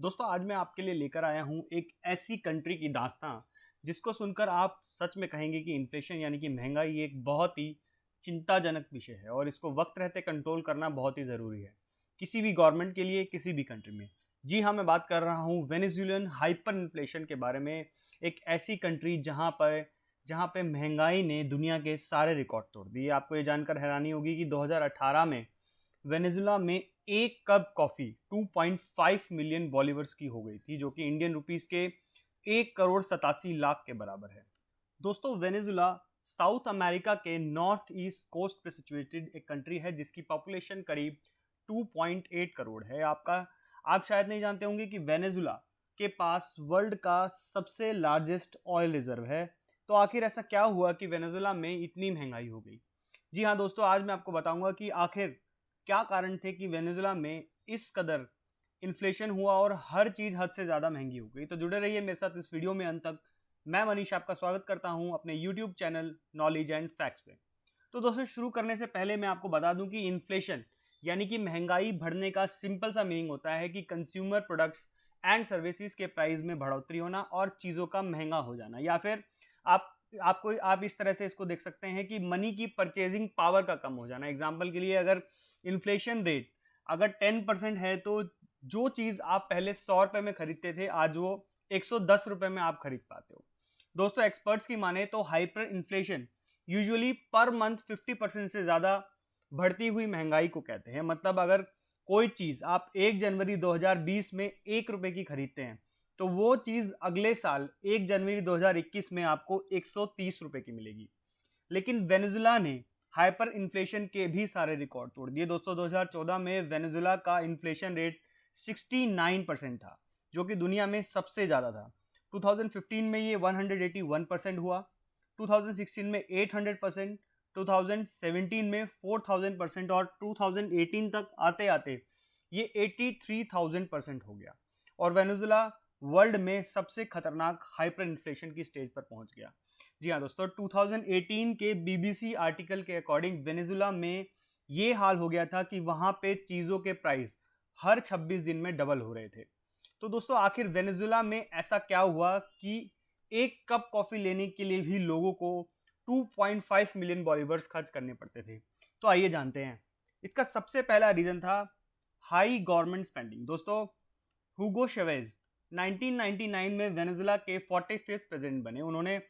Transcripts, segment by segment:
दोस्तों आज मैं आपके लिए लेकर आया हूं एक ऐसी कंट्री की दास्तां जिसको सुनकर आप सच में कहेंगे कि इन्फ्लेशन यानी कि महंगाई एक बहुत ही चिंताजनक विषय है और इसको वक्त रहते कंट्रोल करना बहुत ही ज़रूरी है किसी भी गवर्नमेंट के लिए किसी भी कंट्री में। जी हाँ, मैं बात कर रहा हूँ वेनेजुएलन हाइपर इन्फ्लेशन के बारे में। एक ऐसी कंट्री जहाँ पे महंगाई ने दुनिया के सारे रिकॉर्ड तोड़ दिए। आपको ये जानकर हैरानी होगी कि 2018 में वेनेजुला में एक कप कॉफ़ी 2.5 मिलियन बॉलीवर्स की हो गई थी, जो कि इंडियन रुपीस के 1 करोड़ 87 लाख के बराबर है। दोस्तों, वेनेजुला साउथ अमेरिका के नॉर्थ ईस्ट कोस्ट पे सिचुएटेड एक कंट्री है जिसकी पॉपुलेशन करीब 2.8 करोड़ है। आप शायद नहीं जानते होंगे कि वेनेजुला के पास वर्ल्ड का सबसे लार्जेस्ट ऑयल रिजर्व है। तो आखिर ऐसा क्या हुआ कि वेनेजुला में इतनी महंगाई हो गई? जी हाँ दोस्तों, आज मैं आपको बताऊंगा कि आखिर क्या कारण थे कि वेनेजुला में इस कदर इन्फ्लेशन हुआ और हर चीज़ हद से ज़्यादा महंगी हो गई। तो जुड़े रहिए मेरे साथ इस वीडियो में अंत तक। मैं मनीष आपका स्वागत करता हूं अपने YouTube channel knowledge and facts पे। तो दोस्तों, शुरू करने से पहले मैं आपको बता दूं कि इन्फ्लेशन यानी कि महंगाई बढ़ने का सिंपल सा मीनिंग होता है कि कंज्यूमर प्रोडक्ट्स एंड सर्विसेज के प्राइस में बढ़ोतरी होना और चीज़ों का महंगा हो जाना, या फिर आप इस तरह से इसको देख सकते हैं कि मनी की परचेजिंग पावर का कम हो जाना। एग्जाम्पल के लिए, अगर इन्फ्लेशन रेट अगर 10% है तो जो चीज़ आप पहले 100 रुपए में खरीदते थे आज वो 110 रुपए में आप खरीद पाते हो। दोस्तों, एक्सपर्ट्स की माने तो hyper inflation usually per month 50% से ज़्यादा बढ़ती हुई महंगाई को कहते हैं। मतलब अगर कोई चीज़ आप 1 जनवरी 2020 में 1 रुपए की खरीदते हैं तो वो चीज़ अगले साल 1 जनवरी 2021 में आपको 130 रुपए की मिलेगी। लेकिन वेनेजुला ने हाइपर इन्फ्लेशन के भी सारे रिकॉर्ड तोड़ दिए। दोस्तों, 2014 में वेनेजुला का इन्फ्लेशन रेट 69% था, जो कि दुनिया में सबसे ज़्यादा था। 2015 में ये 181% हुआ, 2016 में 800%, 2017 में 4000% और 2018 तक आते आते ये 83,000% हो गया और वेनेजुला वर्ल्ड में सबसे खतरनाक हाइपर इन्फ्लेशन की स्टेज पर पहुंच गया। जी हाँ दोस्तों, 2018 के बीबीसी आर्टिकल के अकॉर्डिंग वेनेजुला में ये हाल हो गया था कि वहाँ पे चीज़ों के प्राइस हर 26 दिन में डबल हो रहे थे। तो दोस्तों, आखिर वेनेजुला में ऐसा क्या हुआ कि एक कप कॉफ़ी लेने के लिए भी लोगों को 2.5 मिलियन बॉलीवर्स खर्च करने पड़ते थे? तो आइए जानते हैं। इसका सबसे पहला रीज़न था हाई गवर्नमेंट स्पेंडिंग। दोस्तों, हुगो शेवेज 1999 में वेनेजुला के 45th प्रेसिडेंट बने। उन्होंने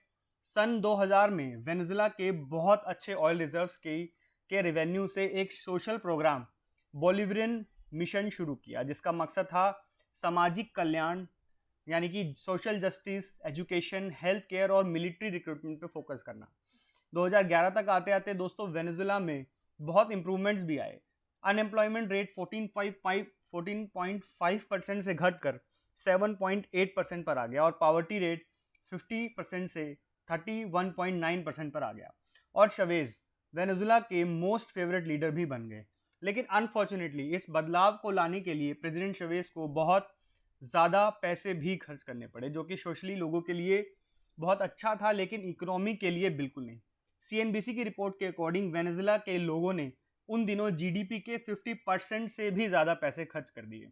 सन 2000 में वेनेजुला के बहुत अच्छे ऑयल रिजर्व्स के रेवेन्यू से एक सोशल प्रोग्राम बोलिवियन मिशन शुरू किया, जिसका मकसद था सामाजिक कल्याण यानी कि social justice, education, health care और मिलिट्री रिक्रूटमेंट पे फोकस करना। 2011 तक आते आते दोस्तों वेनेजुला में बहुत इंप्रूवमेंट्स भी आए। अनएम्प्लॉयमेंट रेट 14.5% से घटकर 7.8% पर आ गया और पॉवर्टी रेट 50% से 31.9% पर आ गया और शवेज वेनेजुला के मोस्ट फेवरेट लीडर भी बन गए। लेकिन अनफॉर्चुनेटली इस बदलाव को लाने के लिए प्रेसिडेंट शवेज को बहुत ज़्यादा पैसे भी खर्च करने पड़े, जो कि सोशली लोगों के लिए बहुत अच्छा था लेकिन इकोनॉमी के लिए बिल्कुल नहीं। सीएनबीसी की रिपोर्ट के अकॉर्डिंग वेनेजुला के लोगों ने उन दिनों जीडीपी के 50% से भी ज़्यादा पैसे खर्च कर दिए।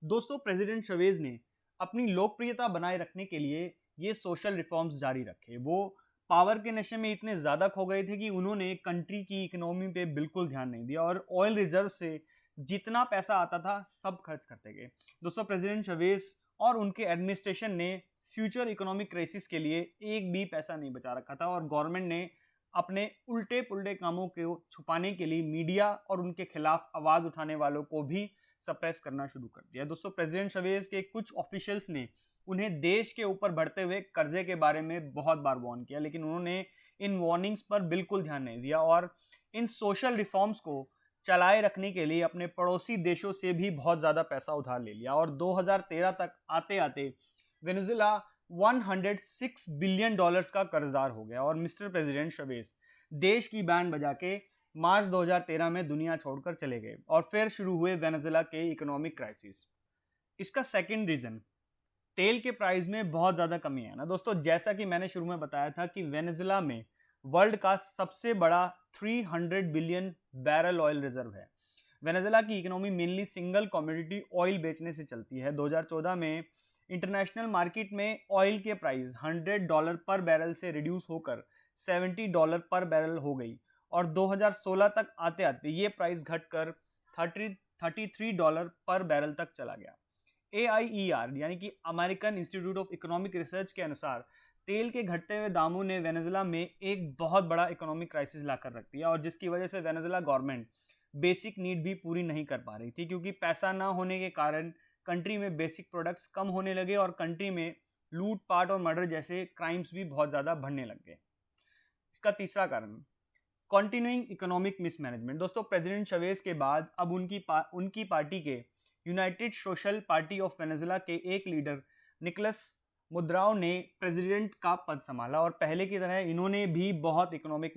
दोस्तों, प्रेसिडेंट शवेज ने अपनी लोकप्रियता बनाए रखने के लिए ये सोशल रिफॉर्म्स जारी रखे। वो पावर के नशे में इतने ज़्यादा खो गए थे कि उन्होंने कंट्री की इकोनॉमी पे बिल्कुल ध्यान नहीं दिया और ऑयल रिजर्व से जितना पैसा आता था सब खर्च करते गए। दोस्तों, प्रेसिडेंट शवेज और उनके एडमिनिस्ट्रेशन ने फ्यूचर इकोनॉमिक क्राइसिस के लिए एक भी पैसा नहीं बचा रखा था और गवर्नमेंट ने अपने उल्टे पुल्टे कामों को छुपाने के लिए मीडिया और उनके खिलाफ आवाज़ उठाने वालों को भी सप्रेस करना शुरू कर दिया। दोस्तों, प्रेसिडेंट शवेज के कुछ ऑफिशियल्स ने उन्हें देश के ऊपर बढ़ते हुए कर्जे के बारे में बहुत बार वार्न किया, लेकिन उन्होंने इन वार्निंग्स पर बिल्कुल ध्यान नहीं दिया और इन सोशल रिफॉर्म्स को चलाए रखने के लिए अपने पड़ोसी देशों से भी बहुत ज़्यादा पैसा उधार ले लिया और 2013 तक आते आते वेनेजुला 106 बिलियन डॉलर्स का कर्जदार हो गया और मिस्टर प्रेसिडेंट शवेज देश की बैंड बजा के मार्च 2013 में दुनिया छोड़कर चले गए और फिर शुरू हुए वेनेजुला के इकोनॉमिक क्राइसिस। इसका सेकंड रीजन तेल के प्राइस में बहुत ज़्यादा कमी है ना दोस्तों। जैसा कि मैंने शुरू में बताया था कि वेनेजुला में वर्ल्ड का सबसे बड़ा 300 बिलियन बैरल ऑयल रिजर्व है, वेनेजुएला की economy mainly single commodity oil बेचने से चलती है। 2014 में इंटरनेशनल मार्केट में ऑयल के प्राइस $100 पर बैरल से रिड्यूस होकर $70 पर बैरल हो गई और 2016 तक आते आते ये प्राइस घटकर $33 पर बैरल तक चला गया। AIER यानी कि American institute of economic research के अनुसार तेल के घटते हुए दामों ने वेनेजुएला में एक बहुत बड़ा इकोनॉमिक क्राइसिस लाकर रख दिया और जिसकी वजह से वेनेजुएला गवर्नमेंट बेसिक नीड भी पूरी नहीं कर पा रही थी, क्योंकि पैसा ना होने के कारण कंट्री में बेसिक प्रोडक्ट्स कम होने लगे और कंट्री में लूट पाट और मर्डर जैसे क्राइम्स भी बहुत ज़्यादा बढ़ने लग गए। इसका तीसरा कारण कॉन्टिन्यूइंग इकोनॉमिक मिसमैनेजमेंट। दोस्तों, प्रेसिडेंट चवेज के बाद अब उनकी पार्टी के United social party of Venezuela के एक लीडर निकोलस मुद्राओ ने प्रेसिडेंट का पद संभाला और पहले की तरह इन्होंने भी बहुत इकोनॉमिक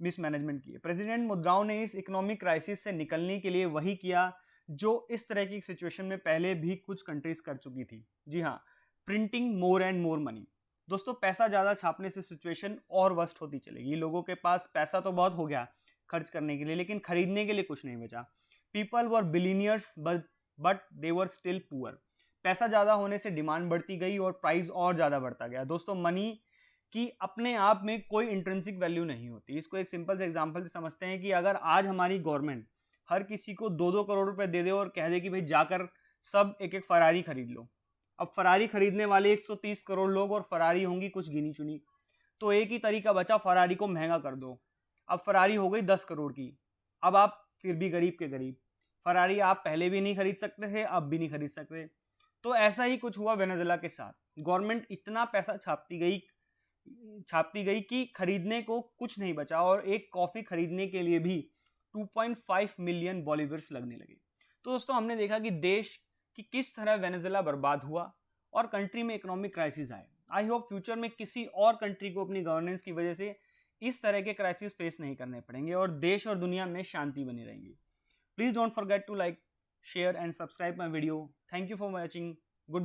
मिसमैनेजमेंट किए। प्रेसिडेंट मुद्राओ ने इस इकोनॉमिक क्राइसिस से निकलने के लिए वही किया जो इस तरह की सिचुएशन में पहले भी कुछ कंट्रीज कर चुकी थी। जी हाँ, printing more and more money. दोस्तों, पैसा ज़्यादा छापने से सिचुएशन और वर्स्ट होती चलेगी। लोगों के पास पैसा तो बहुत हो गया खर्च करने के लिए, लेकिन खरीदने के लिए कुछ नहीं बचा। People were billionaires but they were still poor. पैसा ज़्यादा होने से डिमांड बढ़ती गई और प्राइस और ज़्यादा बढ़ता गया। दोस्तों, मनी की अपने आप में कोई इंट्रिंसिक वैल्यू नहीं होती। इसको एक सिंपल से एग्जांपल से समझते हैं कि अगर आज हमारी गवर्नमेंट हर किसी को 2-2 करोड़ रुपए दे दे और कह दे कि भाई जाकर सब एक एक फरारी खरीद लो। अब फरारी खरीदने वाले 130 करोड़ लोग और फरारी होंगी कुछ गिनी चुनी, तो एक ही तरीका बचा, फरारी को महंगा कर दो। अब फरारी हो गई 10 करोड़ की। अब आप फिर भी गरीब के गरीब, फरारी आप पहले भी नहीं खरीद सकते थे, अब भी नहीं खरीद सकते। तो ऐसा ही कुछ हुआ वेनेजुएला के साथ। गवर्नमेंट इतना पैसा छापती गई कि खरीदने को कुछ नहीं बचा और एक कॉफी खरीदने के लिए भी 2.5 मिलियन बॉलीवर्स लगने लगे। तो दोस्तों, हमने देखा कि देश कि किस तरह वेनेजुएला बर्बाद हुआ और कंट्री में इकोनॉमिक क्राइसिस आए। आई होप फ्यूचर में किसी और कंट्री को अपनी गवर्नेंस की वजह से इस तरह के क्राइसिस फेस नहीं करने पड़ेंगे और देश और दुनिया में शांति बनी रहेगी। Please don't forget to like, share and subscribe my video. Thank you for watching. Goodbye.